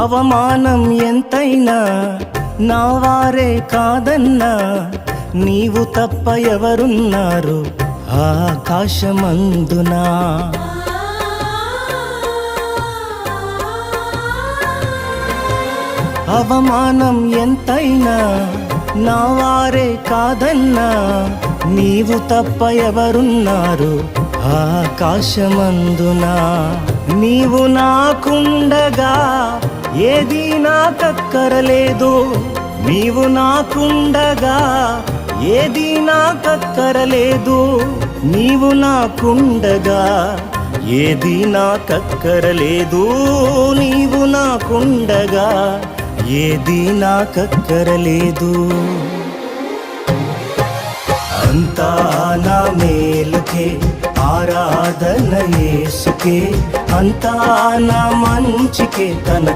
అవమానం ఎంతైనా నా వారే కాదన్నా, నీవు తప్ప ఎవరున్నారు ఆకాశమందునా. అవమానం ఎంతైనా నా వారే కాదన్నా, నీవు తప్ప ఎవరున్నారు ఆకాశమందునా. నీవు నాకుండగా ఏది నాకక్కరలేదు, నీవు నాకుండగా ఏది నాకక్కరలేదు, నీవు నాకుండగా ఏది నాకక్కరలేదు, నీవు నాకుండగా ఏది నాకక్కరలేదు. అంతా నా మేలుకే, ఆరాధన యేసుకే, అంతా నా మంచికే, తన